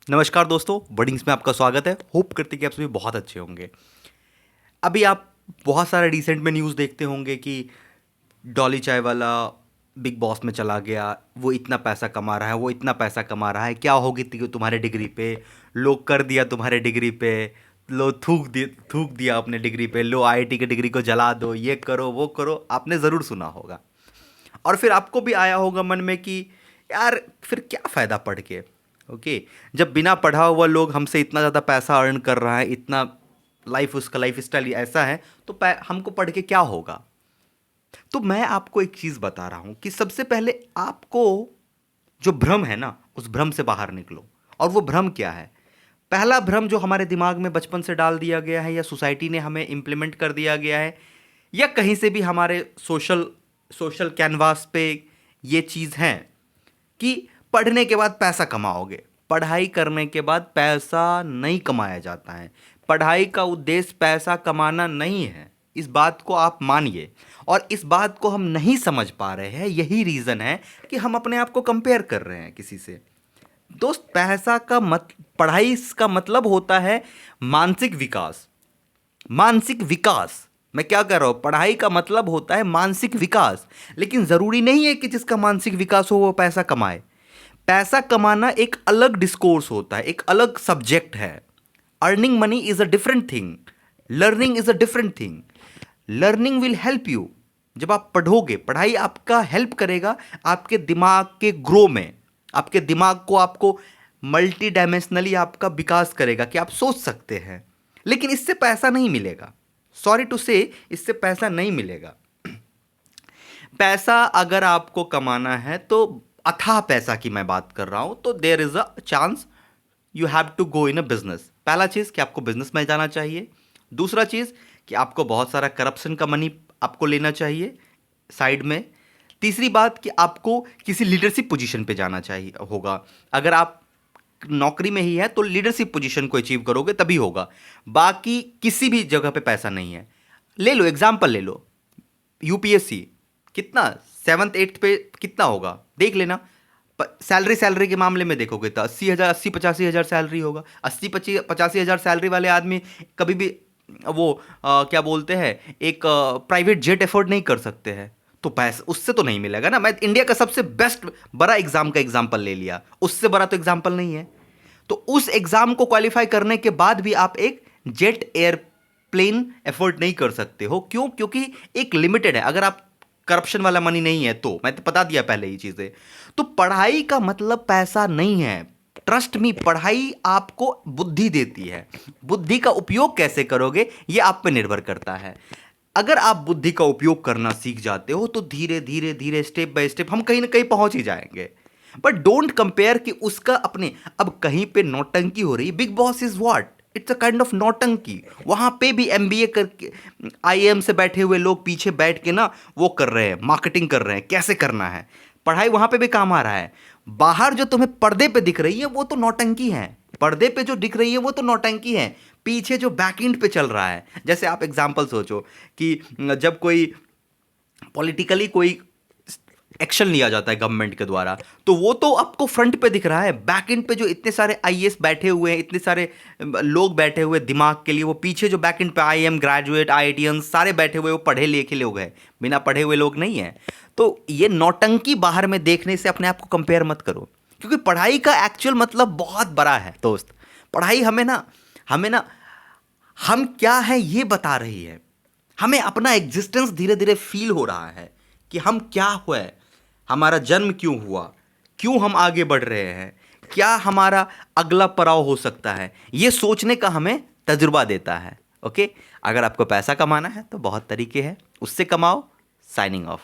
नमस्कार दोस्तों, वर्डिंग्स में आपका स्वागत है। होप करते कि आप सभी बहुत अच्छे होंगे। अभी आप बहुत सारे रिसेंट में न्यूज़ देखते होंगे कि डॉली चाय वाला बिग बॉस में चला गया, वो इतना पैसा कमा रहा है, वो इतना पैसा कमा रहा है, क्या होगी तुम्हारे डिग्री पे, लोग कर दिया तुम्हारे डिग्री पे, लो थूक दिया अपने डिग्री पे, लो आईआईटी की डिग्री को जला दो, ये करो वो करो। आपने ज़रूर सुना होगा और फिर आपको भी आया होगा मन में कि यार फिर क्या फ़ायदा पढ़ के। ओके, जब बिना पढ़ा हुआ लोग हमसे इतना ज़्यादा पैसा अर्न कर रहा है, इतना उसका लाइफ स्टाइल ऐसा है, तो हमको पढ़ के क्या होगा। तो मैं आपको एक चीज़ बता रहा हूँ कि सबसे पहले आपको जो भ्रम है ना, उस भ्रम से बाहर निकलो। और वो भ्रम क्या है? पहला भ्रम जो हमारे दिमाग में बचपन से डाल दिया गया है, या सोसाइटी ने हमें इम्प्लीमेंट कर दिया गया है, या कहीं से भी हमारे सोशल सोशल कैनवास पे ये चीज़ है कि पढ़ने के बाद पैसा कमाओगे। पढ़ाई करने के बाद पैसा नहीं कमाया जाता है। पढ़ाई का उद्देश्य पैसा कमाना नहीं है, इस बात को आप मानिए। और इस बात को हम नहीं समझ पा रहे हैं, यही रीज़न है कि हम अपने आप को कंपेयर कर रहे हैं किसी से। दोस्त, पढ़ाई का मतलब होता है मानसिक विकास। मानसिक विकास, मैं क्या कर रहा हूं, पढ़ाई का मतलब होता है मानसिक विकास। लेकिन जरूरी नहीं है कि जिसका मानसिक विकास हो वो पैसा कमाए। पैसा कमाना एक अलग डिस्कोर्स होता है, एक अलग सब्जेक्ट है। Earning money is a different thing, learning is a different thing. Learning will help you. जब आप पढ़ोगे, पढ़ाई आपका हेल्प करेगा आपके दिमाग के ग्रो में, आपके दिमाग को आपको मल्टी डायमेंशनली आपका विकास करेगा कि आप सोच सकते हैं। लेकिन इससे पैसा नहीं मिलेगा, सॉरी टू से, इससे पैसा नहीं मिलेगा। पैसा अगर आपको कमाना है तो अथाह पैसा की मैं बात कर रहा हूं, तो there is a chance you have to go in a business. पहला चीज़ कि आपको बिजनेस में जाना चाहिए। दूसरा चीज़ कि आपको बहुत सारा करप्शन का मनी आपको लेना चाहिए साइड में। तीसरी बात कि आपको किसी लीडरशिप पोजीशन पे जाना चाहिए होगा। अगर आप नौकरी में ही है तो लीडरशिप पोजीशन को अचीव करोगे तभी होगा, बाकी किसी भी जगह पे पैसा नहीं है। ले लो एग्जाम्पल, ले लो यूपीएससी, कितना 7th 8th पे कितना होगा देख लेना। सैलरी के मामले में देखोगे तो 80,000 80 85 हज़ार सैलरी होगा। 80 85 हज़ार सैलरी वाले आदमी कभी भी वो क्या बोलते हैं, एक प्राइवेट जेट अफोर्ड नहीं कर सकते हैं, तो पैसा उससे तो नहीं मिलेगा ना। मैं इंडिया का सबसे बेस्ट बड़ा एग्जाम का एग्जाम्पल ले लिया, उससे बड़ा तो एग्जाम्पल नहीं है। तो उस एग्जाम को क्वालिफाई करने के बाद भी आप एक जेट एयरप्लेन अफोर्ड नहीं कर सकते हो। क्यों? क्योंकि एक लिमिटेड है। अगर आप करप्शन वाला मनी नहीं है तो मैं तो बता दिया पहले ही चीजें। तो पढ़ाई का मतलब पैसा नहीं है। ट्रस्ट मी, पढ़ाई आपको बुद्धि देती है। बुद्धि का उपयोग कैसे करोगे ये आप पे निर्भर करता है। अगर आप बुद्धि का उपयोग करना सीख जाते हो तो धीरे धीरे धीरे स्टेप बाय स्टेप हम कहीं ना कहीं पहुंच ही जाएंगे। बट डोंट कंपेयर कि उसका अपने, अब कहीं पे नौटंकी हो रही है। Big boss is what, it's a kind of नौटंकी। वहां पे भी एमबीए करके आईएएम से बैठे हुए लोग पीछे बैठ के ना वो कर रहे हैं, मार्केटिंग कर रहे हैं कैसे करना है। पढ़ाई वहां पे भी काम आ रहा है। बाहर जो तुम्हें पर्दे पे दिख रही है वो तो नौटंकी है। पर्दे पे जो दिख रही है वो तो नौटंकी है। पीछे जो बैकएंड पे चल रहा है, जैसे आप एग्जांपल सोचो कि जब कोई पॉलिटिकली कोई एक्शन लिया जाता है गवर्नमेंट के द्वारा, तो वो तो आपको फ्रंट पे दिख रहा है। बैक एंड पे जो इतने सारे आईएएस बैठे हुए हैं, इतने सारे लोग बैठे हुए दिमाग के लिए, वो पीछे जो बैक एंड पे आईएम ग्रेजुएट आईआईटीएन सारे बैठे हुए, वो पढ़े लिखे लोग हैं, बिना पढ़े हुए लोग नहीं हैं। तो ये नौटंकी बाहर में देखने से अपने आप को कंपेयर मत करो, क्योंकि पढ़ाई का एक्चुअल मतलब बहुत बड़ा है दोस्त। पढ़ाई हमें ना हम क्या है ये बता रही है। हमें अपना एग्जिस्टेंस धीरे धीरे फील हो रहा है कि हम क्या हुए, हमारा जन्म क्यों हुआ, क्यों हम आगे बढ़ रहे हैं, क्या हमारा अगला पड़ाव हो सकता है, ये सोचने का हमें तजुर्बा देता है। ओके, अगर आपको पैसा कमाना है तो बहुत तरीके हैं, उससे कमाओ। Signing off.